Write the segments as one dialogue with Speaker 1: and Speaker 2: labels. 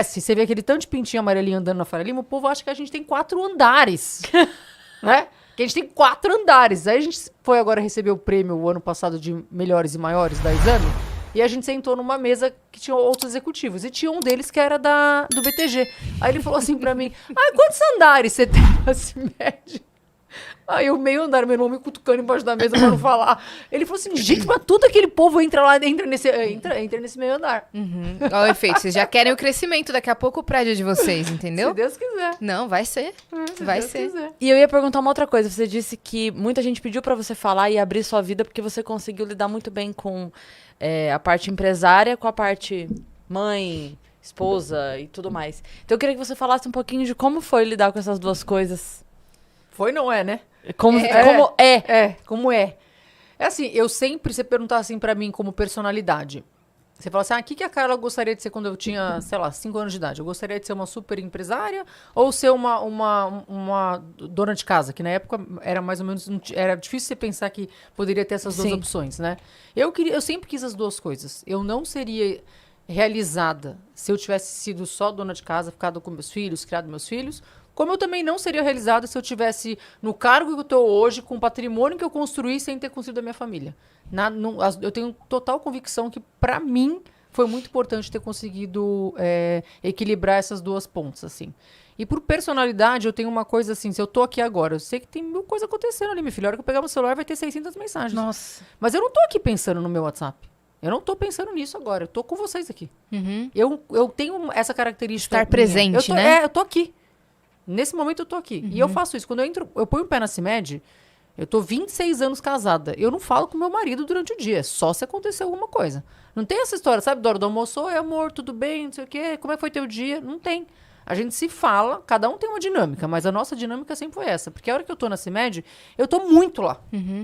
Speaker 1: Se você vê aquele tanto de pintinho amarelinho andando na Faria Lima, o povo acha que a gente tem 4 andares. Né? Que a gente tem 4 andares. Aí a gente foi agora receber o prêmio o ano passado de melhores e maiores da Exame. E a gente sentou numa mesa que tinha outros executivos. E tinha um deles que era do BTG. Aí ele falou assim pra mim, quantos andares você tem na CIMED? Aí eu meio andar, meu irmão me cutucando embaixo da mesa pra não falar. Ele falou assim, gente, mas tudo aquele povo entra lá, entra nesse meio andar.
Speaker 2: Olha o efeito, vocês já querem o crescimento, daqui a pouco o prédio de vocês, entendeu?
Speaker 1: Se Deus quiser.
Speaker 2: Não, vai ser. Vai
Speaker 1: Deus
Speaker 2: ser.
Speaker 1: quiser.
Speaker 3: E eu ia perguntar uma outra coisa. Você disse que muita gente pediu pra você falar e abrir sua vida porque você conseguiu lidar muito bem com a parte empresária, com a parte mãe, esposa e tudo mais. Então eu queria que você falasse um pouquinho de como foi lidar com essas duas coisas.
Speaker 1: Foi, não é, né?
Speaker 3: Como é.
Speaker 1: Como é. É assim, eu sempre, você perguntar assim pra mim como personalidade. Você fala assim, o que a Carla gostaria de ser quando eu tinha, sei lá, 5 anos de idade? Eu gostaria de ser uma super empresária ou ser uma dona de casa? Que na época era mais ou menos, era difícil você pensar que poderia ter essas duas opções, né? Eu sempre quis as duas coisas. Eu não seria realizada se eu tivesse sido só dona de casa, ficado com meus filhos, criado meus filhos, como eu também não seria realizada se eu tivesse no cargo que eu estou hoje, com o patrimônio que eu construí sem ter construído a minha família. Eu tenho total convicção que, para mim, foi muito importante ter conseguido equilibrar essas duas pontas, assim. E por personalidade, eu tenho uma coisa assim, se eu tô aqui agora, eu sei que tem 1000 coisas acontecendo ali, minha filha. A hora que eu pegar meu celular, vai ter 600 mensagens.
Speaker 3: Nossa.
Speaker 1: Mas eu não tô aqui pensando no meu WhatsApp. Eu não tô pensando nisso agora. Eu tô com vocês aqui. Eu tenho essa característica.
Speaker 2: Estar presente, né?
Speaker 1: Eu tô aqui. Nesse momento eu tô aqui. E eu faço isso. Quando eu ponho o pé na CIMED, eu tô 26 anos casada. Eu não falo com meu marido durante o dia. É só se acontecer alguma coisa. Não tem essa história, sabe? Da hora do almoço, oi, amor, tudo bem, não sei o quê. Como é que foi teu dia? Não tem. A gente se fala, cada um tem uma dinâmica, mas a nossa dinâmica sempre foi essa. Porque a hora que eu tô na CIMED, eu tô muito lá.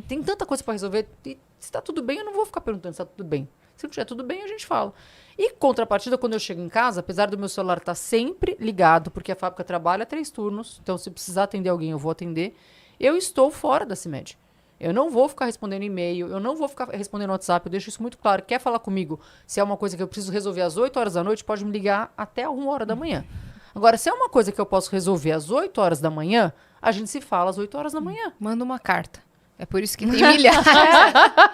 Speaker 1: Tem tanta coisa pra resolver. E se tá tudo bem, eu não vou ficar perguntando se tá tudo bem. Se não tiver tudo bem, a gente fala. E contrapartida, quando eu chego em casa, apesar do meu celular estar sempre ligado, porque a fábrica trabalha 3 turnos, então se precisar atender alguém, eu vou atender, eu estou fora da CIMED. Eu não vou ficar respondendo e-mail, eu não vou ficar respondendo WhatsApp, eu deixo isso muito claro. Quer falar comigo? Se é uma coisa que eu preciso resolver às 8 horas da noite, pode me ligar até 1 hora da manhã. Agora, se é uma coisa que eu posso resolver às 8 horas da manhã, a gente se fala às 8 horas da manhã.
Speaker 2: Manda uma carta. É por isso que tem milhares.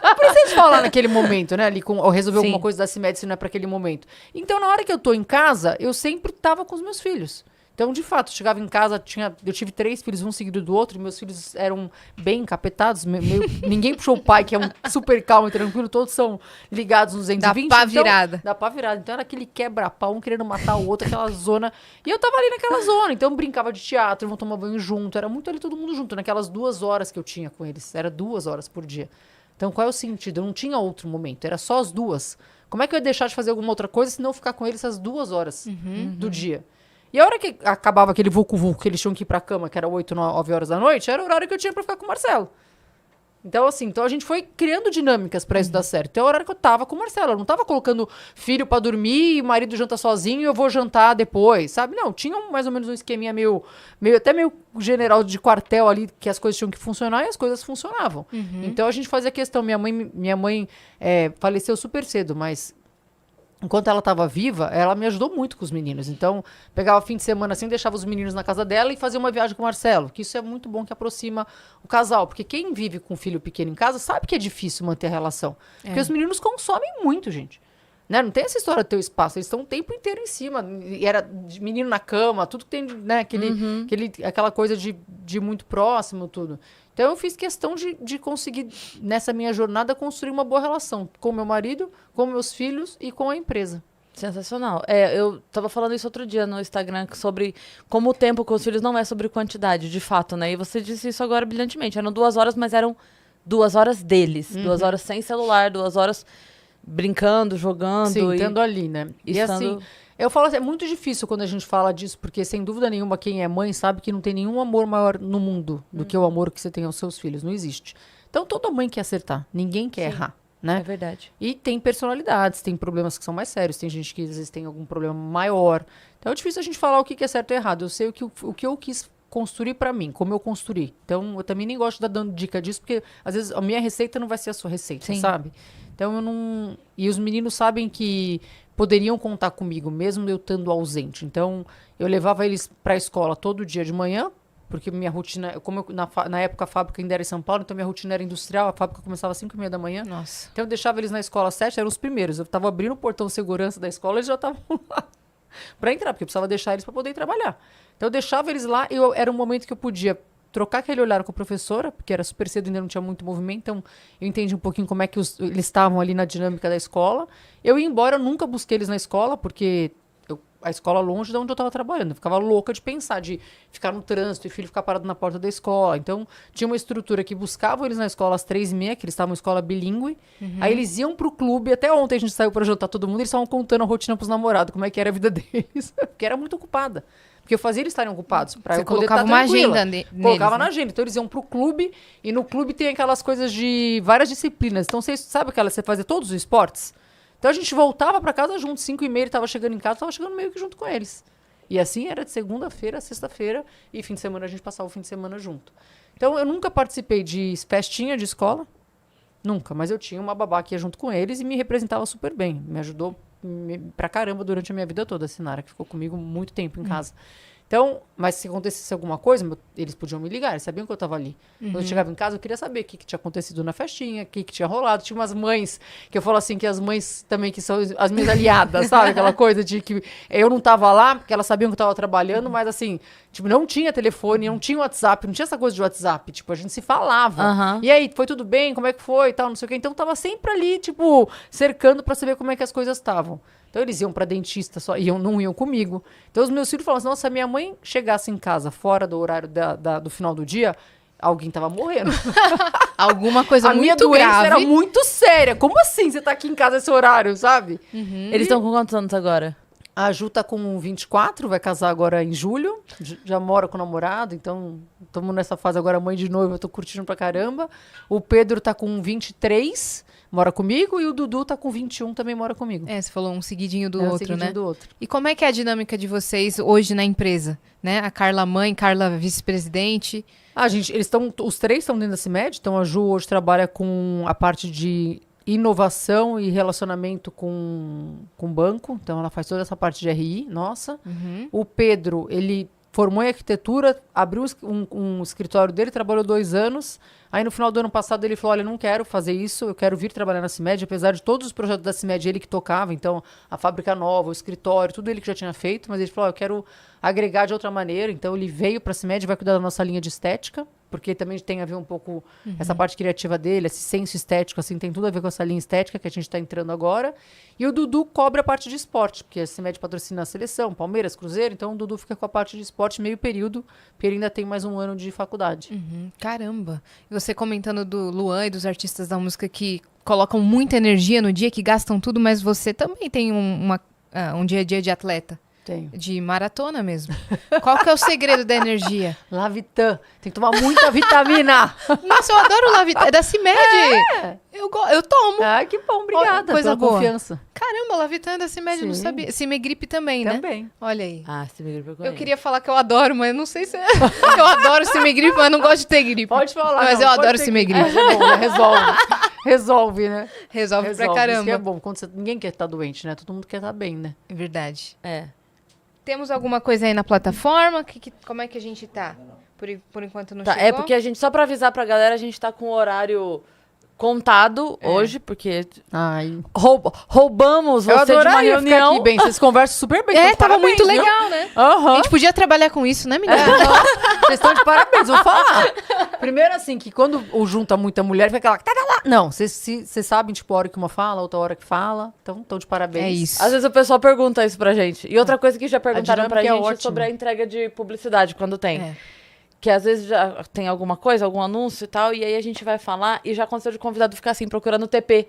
Speaker 1: Não precisa falar naquele momento, né? Ali ou resolver alguma coisa da CIMED se não é para aquele momento. Então, na hora que eu tô em casa, eu sempre tava com os meus filhos. Então, de fato, eu chegava em casa, eu tive 3 filhos, um seguido do outro, e meus filhos eram bem encapetados, ninguém puxou o pai, que é um super calmo e tranquilo, todos são ligados nos 220.
Speaker 2: Dá pá virada.
Speaker 1: Dá pá virada. Então, era aquele quebra-pau, um querendo matar o outro, aquela zona. E eu tava ali naquela zona, então eu brincava de teatro, vamos tomar banho junto, era muito ali todo mundo junto, naquelas 2 horas que eu tinha com eles, era 2 horas por dia. Então, qual é o sentido? Eu não tinha outro momento, era só as 2. Como é que eu ia deixar de fazer alguma outra coisa se não ficar com eles essas 2 horas do dia? E a hora que acabava aquele vulco-vulco, que eles tinham que ir pra cama, que era 8, 9 horas da noite, era o horário que eu tinha pra ficar com o Marcelo. Então, assim, a gente foi criando dinâmicas pra isso dar certo. Então, é o horário que eu tava com o Marcelo. Eu não tava colocando filho pra dormir e o marido janta sozinho e eu vou jantar depois, sabe? Não, tinha mais ou menos um esqueminha meio general de quartel ali, que as coisas tinham que funcionar e as coisas funcionavam. Então, a gente fazia questão. Minha mãe faleceu super cedo, mas enquanto ela estava viva, ela me ajudou muito com os meninos. Então, pegava fim de semana assim, deixava os meninos na casa dela e fazia uma viagem com o Marcelo. Que isso é muito bom, que aproxima o casal. Porque quem vive com um filho pequeno em casa sabe que é difícil manter a relação. Porque os meninos consomem muito, gente. Né? Não tem essa história do teu espaço. Eles estão o tempo inteiro em cima. E era de menino na cama, tudo que tem, né? Aquela coisa de muito próximo, tudo. Então, eu fiz questão de conseguir, nessa minha jornada, construir uma boa relação com meu marido, com meus filhos e com a empresa.
Speaker 3: Sensacional. Eu tava falando isso outro dia no Instagram, sobre como o tempo com os filhos não é sobre quantidade, de fato, né? E você disse isso agora brilhantemente. Eram 2 horas, mas eram 2 horas deles. 2 horas sem celular, 2 horas brincando, jogando.
Speaker 1: Sim, estando ali, né? E assim, eu falo assim, é muito difícil quando a gente fala disso, porque sem dúvida nenhuma quem é mãe sabe que não tem nenhum amor maior no mundo do que o amor que você tem aos seus filhos. Não existe. Então toda mãe quer acertar, ninguém quer errar, né?
Speaker 3: É verdade.
Speaker 1: E tem personalidades, tem problemas que são mais sérios, tem gente que às vezes tem algum problema maior. Então é difícil a gente falar o que é certo e errado. Eu sei o que eu quis construir pra mim, como eu construí. Então, eu também nem gosto de dar dando dica disso, porque às vezes a minha receita não vai ser a sua receita,
Speaker 2: Sim.
Speaker 1: sabe? Então, eu não... E os meninos sabem que poderiam contar comigo, mesmo eu estando ausente. Então, eu levava eles pra escola todo dia de manhã, porque minha rotina... Como na época a fábrica ainda era em São Paulo, então minha rotina era industrial, a fábrica começava às 5h30 da manhã.
Speaker 2: Nossa.
Speaker 1: Então, eu deixava eles na escola às 7h, eram os primeiros. Eu tava abrindo o portão de segurança da escola, eles já estavam lá pra entrar, porque eu precisava deixar eles pra poder ir trabalhar. Então, eu deixava eles lá e era um momento que eu podia trocar aquele olhar com a professora, porque era super cedo, ainda não tinha muito movimento, então eu entendi um pouquinho como é que eles estavam ali na dinâmica da escola. Eu ia embora, eu nunca busquei eles na escola, porque a escola longe de onde eu estava trabalhando. Eu ficava louca de pensar, de ficar no trânsito e filho ficar parado na porta da escola. Então, tinha uma estrutura que buscava eles na escola às 3h30, que eles estavam em escola bilíngue. Aí eles iam pro clube, até ontem a gente saiu para jantar todo mundo, eles estavam contando a rotina pros namorados, como é que era a vida deles, porque era muito ocupada. Porque eu fazia eles estarem ocupados, pra
Speaker 2: Você
Speaker 1: eu poder
Speaker 2: colocava
Speaker 1: estar
Speaker 2: uma
Speaker 1: tranquila.
Speaker 2: agenda neles,
Speaker 1: Colocava
Speaker 2: né?
Speaker 1: na agenda. Então, eles iam pro clube, e no clube tem aquelas coisas de várias disciplinas. Então, você sabe aquela, você fazia todos os esportes? Então, a gente voltava pra casa junto, 5h30, ele tava chegando em casa, eu tava chegando meio que junto com eles. E assim era de segunda-feira a sexta-feira, e fim de semana a gente passava o fim de semana junto. Então, eu nunca participei de festinha de escola, nunca, mas eu tinha uma babá que ia junto com eles e me representava super bem. Me ajudou pra caramba durante a minha vida toda, a Sinara, que ficou comigo muito tempo em casa. Então, mas se acontecesse alguma coisa, eles podiam me ligar, eles sabiam que eu estava ali. Quando eu chegava em casa, eu queria saber o que tinha acontecido na festinha, o que tinha rolado. Tinha umas mães, que eu falo assim, que as mães também, que são as minhas aliadas, sabe? Aquela coisa de que eu não estava lá, porque elas sabiam que eu estava trabalhando, mas assim, tipo, não tinha telefone, não tinha WhatsApp, não tinha essa coisa de WhatsApp. Tipo, a gente se falava.
Speaker 3: Aham.
Speaker 1: E aí, foi tudo bem? Como é que foi? E tal, não sei o quê. Então, eu tava sempre ali, tipo, cercando pra saber como é que as coisas estavam. Então, eles iam pra dentista, só não iam comigo. Então, os meus filhos falavam assim, nossa, se a minha mãe chegasse em casa fora do horário do final do dia, alguém tava morrendo.
Speaker 2: Alguma coisa
Speaker 1: A minha
Speaker 2: muito
Speaker 1: doença
Speaker 2: grave.
Speaker 1: era muito séria. Como assim você tá aqui em casa esse horário, sabe?
Speaker 3: Eles estão com quantos anos agora?
Speaker 1: A Ju tá com 24, vai casar agora em julho. Já mora com o namorado, então estamos nessa fase agora, mãe de noiva, eu tô curtindo pra caramba. O Pedro tá com 23, mora comigo, e o Dudu tá com 21, também mora comigo.
Speaker 2: É, você falou um seguidinho do
Speaker 1: É, um
Speaker 2: outro,
Speaker 1: seguidinho
Speaker 2: né?
Speaker 1: do outro.
Speaker 2: E como é que é a dinâmica de vocês hoje na empresa? Né? A Carla mãe, Carla vice-presidente.
Speaker 1: Os três estão dentro da CIMED, então a Ju hoje trabalha com a parte de inovação e relacionamento com banco, então ela faz toda essa parte de RI, nossa. O Pedro, ele formou em arquitetura, abriu um escritório dele, trabalhou 2 anos, aí no final do ano passado ele falou, olha, eu não quero fazer isso, eu quero vir trabalhar na CIMED, apesar de todos os projetos da CIMED ele que tocava, então a fábrica nova, o escritório, tudo ele que já tinha feito, mas ele falou, eu quero agregar de outra maneira, então ele veio para a CIMED, vai cuidar da nossa linha de estética, porque também tem a ver um pouco essa parte criativa dele, esse senso estético, assim, tem tudo a ver com essa linha estética que a gente está entrando agora. E o Dudu cobre a parte de esporte, porque a CIMED patrocina a seleção, Palmeiras, Cruzeiro, então o Dudu fica com a parte de esporte meio período, porque ele ainda tem mais 1 ano de faculdade.
Speaker 2: Caramba. E você comentando do Luan e dos artistas da música que colocam muita energia no dia, que gastam tudo, mas você também tem um dia a dia de atleta.
Speaker 1: Tenho.
Speaker 2: De maratona mesmo. Qual que é o segredo da energia?
Speaker 1: Lavitan, tem que tomar muita vitamina.
Speaker 2: Nossa, eu adoro Lavitan. É da CIMED. Eu tomo.
Speaker 1: Ah, que bom, obrigada
Speaker 2: Coisa
Speaker 1: pela
Speaker 2: boa.
Speaker 1: confiança.
Speaker 2: Caramba, Lavitan é da CIMED, eu não
Speaker 1: Sim.
Speaker 2: sabia. Cimegripe também, né?
Speaker 1: Também.
Speaker 2: Olha aí.
Speaker 3: Ah, se me gripe
Speaker 2: Eu queria falar que eu adoro, mas eu não sei se é. Eu adoro Cimegripe, mas eu não gosto de ter gripe.
Speaker 1: Pode falar.
Speaker 2: Mas
Speaker 1: não,
Speaker 2: eu
Speaker 1: pode
Speaker 2: adoro
Speaker 1: ter-
Speaker 2: Cimegripe.
Speaker 1: É bom, né? Resolve. Resolve, né?
Speaker 2: Resolve pra
Speaker 1: Isso
Speaker 2: caramba.
Speaker 1: que é bom. Quando ninguém quer estar doente, né? Todo mundo quer estar bem, né?
Speaker 2: É verdade.
Speaker 3: É.
Speaker 2: Temos alguma coisa aí na plataforma? Como é que a gente tá? Por enquanto não
Speaker 3: Tá,
Speaker 2: chegou?
Speaker 3: é porque a gente, só pra avisar pra galera, a gente tá com o horário contado hoje, porque
Speaker 1: Ai.
Speaker 3: roubamos
Speaker 1: Eu
Speaker 3: você de uma
Speaker 1: adoraria ficar
Speaker 3: reunião.
Speaker 1: aqui bem. Vocês conversam super bem.
Speaker 2: É,
Speaker 1: então
Speaker 2: tava
Speaker 1: parabéns,
Speaker 2: muito
Speaker 1: viu?
Speaker 2: legal, né? A
Speaker 1: Aham.
Speaker 2: gente podia trabalhar com isso, né, menina?
Speaker 1: Vocês estão de parabéns, vou falar. Primeiro, assim, que quando junta muita mulher, fica aquela... Tá lá. Não, vocês sabem, tipo, a hora que uma fala, outra hora que fala. Então, estão de parabéns.
Speaker 2: É isso.
Speaker 3: Às vezes o pessoal pergunta isso pra gente. E outra coisa que já perguntaram pra
Speaker 1: dinâmica é
Speaker 3: gente
Speaker 1: ótima.
Speaker 3: sobre a entrega de publicidade, quando tem.
Speaker 2: É.
Speaker 3: Que às vezes já tem alguma coisa, algum anúncio e tal, e aí a gente vai falar e já aconteceu de convidado ficar assim, procurando o TP.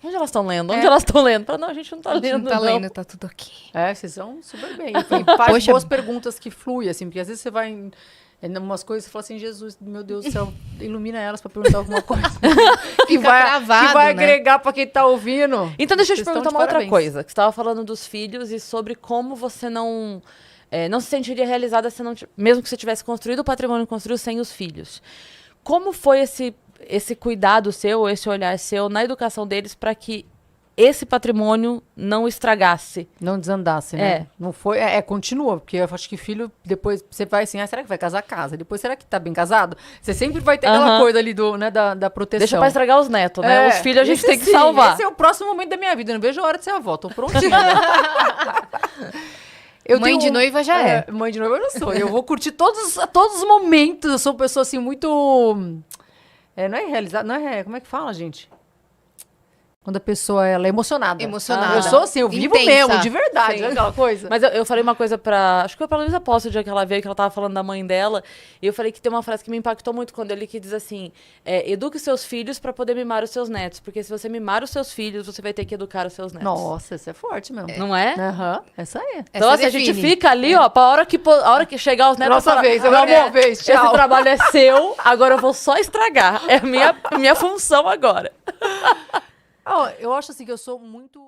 Speaker 3: Onde elas estão lendo? Onde elas estão lendo? Fala, não, a gente não tá
Speaker 2: A gente
Speaker 3: lendo,
Speaker 2: não tá
Speaker 3: não.
Speaker 2: lendo, tá tudo aqui.
Speaker 1: É, vocês são super bem. E faz
Speaker 2: Poxa.
Speaker 1: boas perguntas que fluem, assim, porque às vezes você vai em umas coisas e fala assim, Jesus, meu Deus do céu, ilumina elas pra perguntar alguma coisa. que
Speaker 2: Fica travado,
Speaker 1: que vai
Speaker 2: né?
Speaker 1: agregar pra quem tá ouvindo.
Speaker 3: Então deixa eu te
Speaker 1: Vocês estão
Speaker 3: perguntar
Speaker 1: de
Speaker 3: uma outra
Speaker 1: parabéns.
Speaker 3: coisa. Que você estava falando dos filhos e sobre como você não não se sentiria realizada se não, mesmo que você tivesse construído o patrimônio, construiu sem os filhos. Como foi esse cuidado seu, esse olhar seu na educação deles para que esse patrimônio não estragasse?
Speaker 1: Não desandasse, né? Não foi. Continua, porque eu acho que filho, depois você vai assim, será que vai casar? Casa. Depois, será que tá bem casado? Você sempre vai ter aquela coisa ali da proteção.
Speaker 3: Deixa pra estragar os netos, né? Os filhos a gente tem que salvar.
Speaker 1: Esse é o próximo momento da minha vida. Eu não vejo a hora de ser avó. Tô prontinha.
Speaker 2: Mãe de noiva já é.
Speaker 1: Mãe de noiva eu já sou. Eu vou curtir todos os momentos. Eu sou uma pessoa assim muito. Não é realizada. Não é. Como é que fala, gente? Quando a pessoa ela é emocionada.
Speaker 2: Emocionada.
Speaker 1: Eu sou assim, eu vivo
Speaker 2: Intensa.
Speaker 1: mesmo, de verdade.
Speaker 3: Sim.
Speaker 1: Né, aquela coisa.
Speaker 3: Mas eu falei uma coisa acho que foi pra Luísa Posse o dia que ela veio, que ela tava falando da mãe dela, e eu falei que tem uma frase que me impactou muito quando eu li, que diz assim, eduque seus filhos pra poder mimar os seus netos, porque se você mimar os seus filhos, você vai ter que educar os seus netos.
Speaker 1: Nossa, isso é forte mesmo.
Speaker 3: Não é?
Speaker 1: Aham, essa aí.
Speaker 3: Então, assim, a gente fica ali, ó, pra hora que chegar os netos...
Speaker 1: Nossa
Speaker 3: falar,
Speaker 1: vez,
Speaker 3: meu
Speaker 1: agora é minha
Speaker 3: amor,
Speaker 1: vez, tchau.
Speaker 3: esse trabalho é seu, agora eu vou só estragar. É a minha função agora.
Speaker 1: Eu acho assim que eu sou muito...